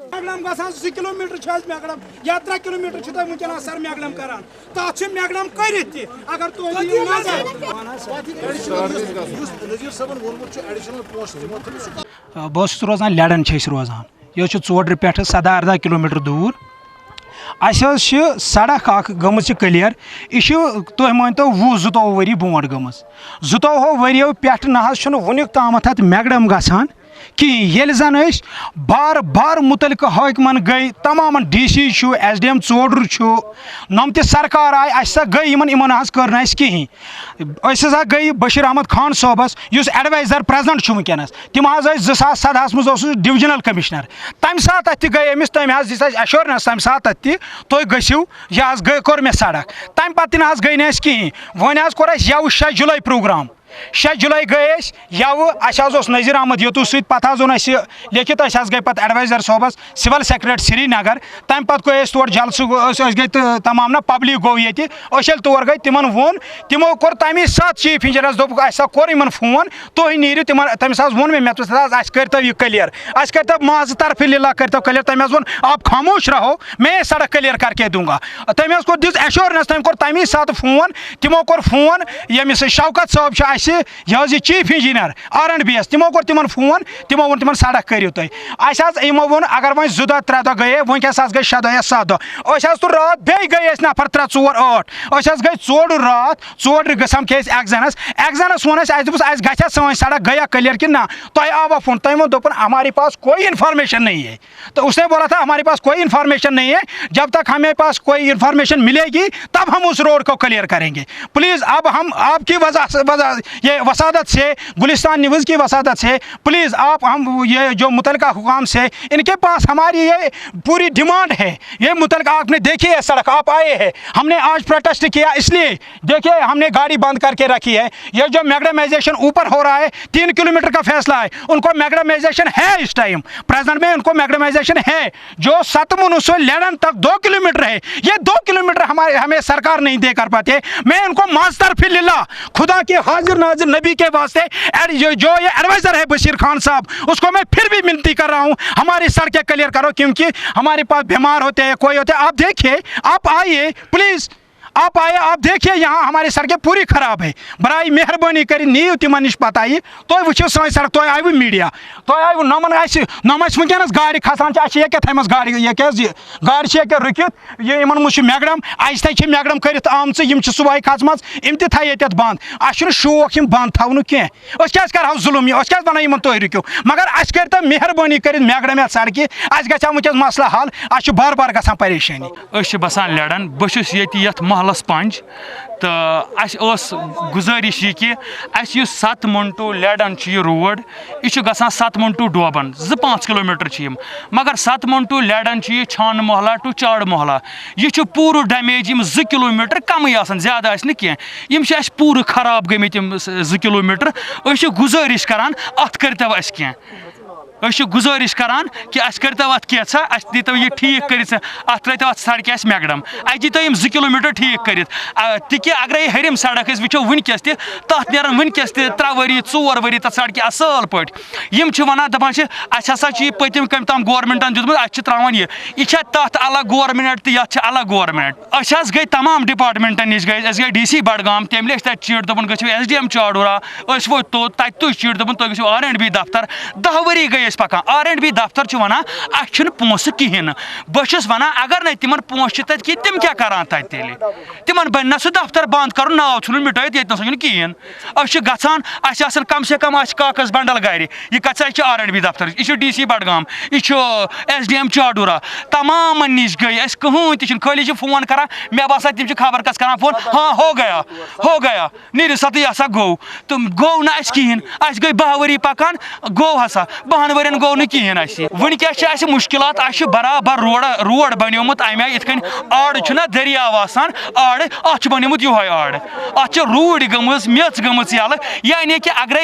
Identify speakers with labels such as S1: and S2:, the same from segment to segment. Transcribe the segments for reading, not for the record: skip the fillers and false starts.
S1: میگڑم گژھان 2 کلومیٹر میگڑم یا 3 کلومیٹر تھی ونکس سر میگڑم کران تک میگڑم کرت تہ اگر تھی بہت روزان لڑن روزان یہ 4 پہ 17-18 کلومیٹر دور اس سڑک گم کلیر یہ تھی مانتو 20-22 ؤری برونٹ گم 22 ؤریو پہ نہ ونیک تامت ات میگڑم گژھان کہین زن بار بار متعلقہ حاکمن گئی تمام D C S D M ژوڈر نم تہ سرکار آئی اس گئی کر کہین ہسا گئی بشیر احمد خان صوبس اس ایڈوائزر پریزنٹ ونکس تم 2017 مز ڈویژنل کمشنر تمہ سات ات گئی امس تم دس ایشورنس تمہ سات ات تھی گھو یہ کور مے سڑک تمہ پتہ نہ گئی نس کہین ون کور یو 6 جولائی پروگرام 6 جولائی گئی یو اس نذیر احمد یوتو ست پتہ اون لکھت گئی پتہ ایڈوائزر صوبس سول سیکریٹ سری نگر تمہ پتہ گئی تور جلسہ گئی تمام نا پبلک گو یہ تور گئی تمن وون تمو کور تمہ سات چیف انجینئرس دوپ اسا کور ان فون تھی نیرو تمس وون مے اس کرتو یہ کلیر اس کرتو ماض طرف للہ کرتو کلیر تمہ وون آپ خاموش رہو میں یہ سڑک کلیر کر کے دوں گا تمہ کور دس ایشورنس تم کور تمہ سات فون تمو کور فون یمس شوکت صاحب یہ چیف انجینئر R&B تمو کور تمن فون تمو وون تمن سڑک کرو تھی یمو وون اگر وۄنۍ 2 دۄہ 3 دۄہ گٔیے وٕنکیٚس گٔے 6 دۄہ یا 7 دۄہ تہٕ رات بیٚیہِ گٔے أسۍ نفر 3 4 8 گٔے ژوٚڈ رات ژوٚڈ گژھان کیٛازِ ایگزنس ووٚن اَسہِ دوٚپُس اَسہِ گژھِ سٲنۍ سڑک گیا کلیئر کِنہٕ نہ تۄہہِ آوا فون تٔمۍ ووٚن دوٚپُن ہمارے پاس کوئی انفارمیشن نہیں ہے تو اس نے بولا تھا ہمارے پاس کوئی انفارمیشن نہیں ہے جب تک ہمیں پاس کوئی انفارمیشن ملے گی تب ہم اس روڈ کو کلیئر کریں گے پلیز اب ہم آپ کی وسادت سے گلستان نیوز کی وسادت سے پلیز آپ ہم یہ جو متعلقہ حکام سے ان کے پاس ہماری یہ پوری ڈیمانڈ ہے یہ متعلقہ آپ نے دیکھی ہے سڑک آپ آئے ہیں ہم نے آج پروٹیسٹ کیا اس لیے دیکھیے ہم نے گاڑی بند کر کے رکھی ہے یہ جو میگڈمائزیشن اوپر ہو رہا ہے 3 کلومیٹر کا فیصلہ ہے ان کو میگڈمائزیشن ہے اس ٹائم پریزنٹ میں ان کو میگڈمائزیشن ہے جو ستمن سے لیڈن تک 2 کلومیٹر ہے یہ 2 کلومیٹر ہمیں سرکار نہیں دے کر پاتے میں ان کو ماستر فی للہ خدا کے حاضر ناظر نبی کے واسطے جو یہ ایڈوائزر ہے بشیر خان صاحب اس کو میں پھر بھی منتی کر رہا ہوں ہماری سڑکیں کلیئر کرو کیونکہ ہمارے پاس بیمار ہوتے ہیں کوئی ہوتے ہیں آپ دیکھیے آپ آئیے پلیز آپ آئے آپ دیکھیے یہاں ہماری سڑکیں پوری خراب ہے برائے مہربانی کری نیو تمن نش پتہ تھی وچو سن سڑک تھی آئی میڈیا تھی آئی نمن ونکس گاڑی کھسان یہ تھمس گاڑی یہ گاڑی یہ رکت یہ مجھ میگڑم اس تھی میگڑم کرت آمچ صبح کھچم تہ تھے یہ بند اس شوق بند تھو کی کرو ظلم کیا ون تھی رکو مگر اس کرو مہربانی کر میگڑم یھ سڑکہ اس گھا ونکس مسئلہ حل اس بار بار گھان پریشانی
S2: بسان لڑن بہس یت محلس پنج تو اس گزارش یہ کہ اس 7 من ٹو لیڈن یہ روڈ یہ گژھان 7 من ٹو ڈوبن 2-5 کلومیٹر مگر 7 من ٹو لیڈن یہ چھان محلہ ٹو چاڑ محلہ یہ پور ڈیمیج 2 کلومیٹر کم زیادہ کی پور خراب گمت 2 کلومیٹر گزارش کران ات کرتو اس کی گزارش کران کہ اس کرتو ات کیسا اس دیتو یہ ٹھیک کرت ات ترتو ات سڑکہ اس میگڑم اس دیتو 2 کلومیٹر ٹھیک کرت تک اگر یہ ہرم سڑک وچو ونکس تہ تر نیران ونکس تہ 3 ؤری 4 ؤری تر سڑکہ اصل پہ ونان دپان اس ہسا پتم کم تام گورمنٹن دیتمت اس تراان یہ تر الگ گورمنٹ تو یہ الگ گورمنٹ اس گئی تمام ڈپارٹمنٹن نش گئی اس گئی ڈی سی بڈگام تم لکھ تک چیٹ دپن گھو ایس ڈی ایم چاڑورہ ووت تو تک تھی چیٹ دپن تھی گھو R&B دفتر 10 ؤری گئی پکان R&B دفتر ونان اس پونسہ کہین بہس ونان اگر نا تمن پونسہ تت کی تم کیا کران تت تیل تمن بن نا سہ دفتر بند کر ناو ژھن مٹائت یت نس کہین اس گھان اس کم سے کم کاغذ بنڈل گھر یہ کتہ R&B دفتر یہ ڈی سی بڈگام یہ ایس ڈی ایم چاڑورہ تمام نش گئی اس کہین تہ خالی فون کران مے باسان تم خبر کس کران فون ہاں ہو گیا نیرو سا تو یہ ہسا گو تم گو نا اس کہین اس گئی 12 ؤری پکان گو ہسا 12 ورین گو نا کہین ونکس مشکلات برابر روڈ بنیومت ام آئی ات آڑ چھنا دریاو آسان آڑ ات بنیومت یہ آڑ ات روڈ گمز میچ گمز یل یعنی کہ اگر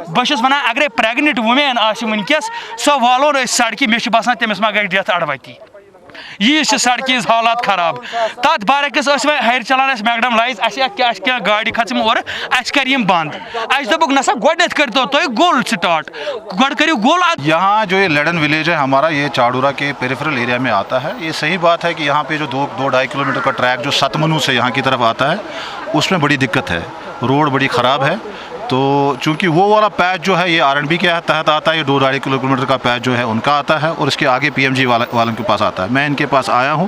S2: بہس ونان اگر پریگنٹ وومین ونکس سو والون سڑکہ مے باسان تمس ما گئی ڈیتھ اڑوتی یہ سڑک ہز حالات خراب تر برعکس ہر چلان میکڈم لائز کیا گاڑی کھم اور کر بند دپک نسا گۄڈنیتھ کرتو تھی گول سٹارٹ گۄڈ کٔرِو گول.
S3: یہاں جو یہ لیڈن ولیج ہے ہمارا یہ چاڑورا کے پیریفرل ایریا میں آتا ہے. یہ صحیح بات ہے کہ یہاں پہ جو 2-2.5 کلومیٹر کا ٹریک جو ستمنو سے یہاں کی طرف آتا ہے اس میں بڑی دقت ہے, روڈ بڑی خراب ہے. تو چونکہ وہ والا پیچ جو ہے یہ RNB کے تحت آتا ہے, یہ 2.5 کلومیٹر کا پیچ جو ہے ان کا آتا ہے اور اس کے آگے PMG والوں کے پاس آتا ہے. میں ان کے پاس آیا ہوں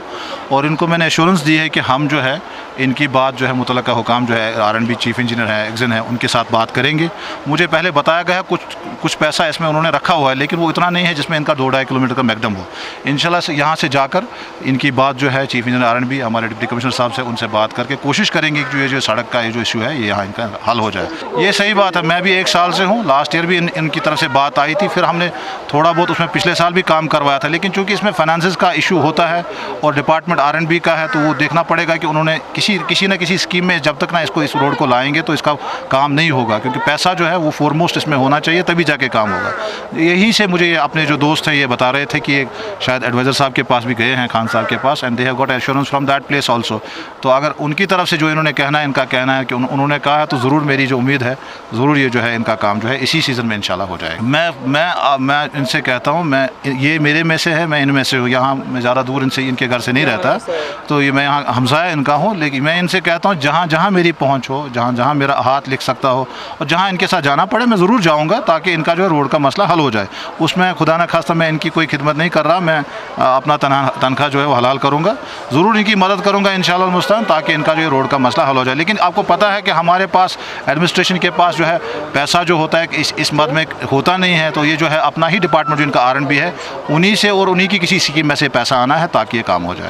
S3: اور ان کو میں نے ایشورنس دی ہے کہ ہم جو ہے ان کی بات جو ہے متعلقہ حکام جو ہے RNB چیف انجینئر ہے ایگزن ہے ان کے ساتھ بات کریں گے. مجھے پہلے بتایا گیا ہے کچھ پیسہ اس میں انہوں نے رکھا ہوا ہے لیکن وہ اتنا نہیں ہے جس میں ان کا 2.5 کلومیٹر کا میکڈم ہو. انشاءاللہ سے یہاں سے جا کر ان کی بات جو ہے چیف انجینئر RNB ہمارے ڈپٹی کمشنر صاحب سے ان سے بات کر کے کوشش کریں گے کہ جو سڑک کا یہ جو ایشو ہے یہ یہاں ان کا حل ہو جائے. یہ صحیح بات ہے, میں بھی 1 سال سے ہوں, لاسٹ ایئر بھی ان کی طرف سے بات آئی تھی, پھر ہم نے تھوڑا بہت اس میں پچھلے سال بھی کام کروایا تھا. لیکن چونکہ اس میں فائنانسز کا ایشو ہوتا ہے اور ڈپارٹمنٹ RNB کا ہے تو وہ دیکھنا پڑے گا کہ انہوں نے کسی نہ کسی اسکیم میں جب تک نہ اس روڈ کو لائیں گے تو اس کا کام نہیں ہوگا, کیونکہ پیسہ جو ہے وہ فورموسٹ اس میں ہونا چاہیے تبھی جا کے کام ہوگا. یہیں سے مجھے اپنے جو دوست ہیں یہ بتا رہے تھے کہ شاید ایڈوائزر صاحب کے پاس بھی گئے ہیں, خان صاحب کے پاس, and they have got assurance from that place also. تو اگر ان کی طرف سے جو انہوں نے کہنا ہے, ان کا کہنا ہے کہ انہوں نے کہا ہے تو ضرور میری جو امید ہے ضرور یہ جو ہے ان کا کام جو ہے اسی سیزن میں انشاءاللہ ہو جائے گا. میں ان سے کہتا ہوں, یہ میرے میں سے ہے, میں ان میں سے ہوں, یہاں میں زیادہ دور ان کے گھر سے نہیں رہتا تو یہ میں یہاں ہمسایہ ان کا ہوں. لیکن میں ان سے کہتا ہوں جہاں میری پہنچ ہو, جہاں میرا ہاتھ لکھ سکتا ہو اور جہاں ان کے ساتھ جانا پڑے میں ضرور جاؤں گا تاکہ ان کا جو ہے روڈ کا مسئلہ حل ہو جائے. اس میں خدا نہ خواستہ میں ان کی کوئی خدمت نہیں کر رہا, میں اپنا تنخواہ جو ہے وہ حلال کروں گا, ضرور ان کی مدد کروں گا انشاءاللہ المستعان تاکہ ان کا جو ہے روڈ کا مسئلہ حل ہو جائے. لیکن آپ کو پتہ ہے کہ ہمارے پاس ایڈمنسٹریشن کے پاس جو ہے پیسہ جو ہوتا ہے اس مد میں ہوتا نہیں ہے, تو یہ جو ہے اپنا ہی ڈپارٹمنٹ جو ان کا RNB ہے انہی سے اور انہی کی کسی اسکیم میں سے پیسہ آنا ہے تاکہ یہ کام ہو جائے.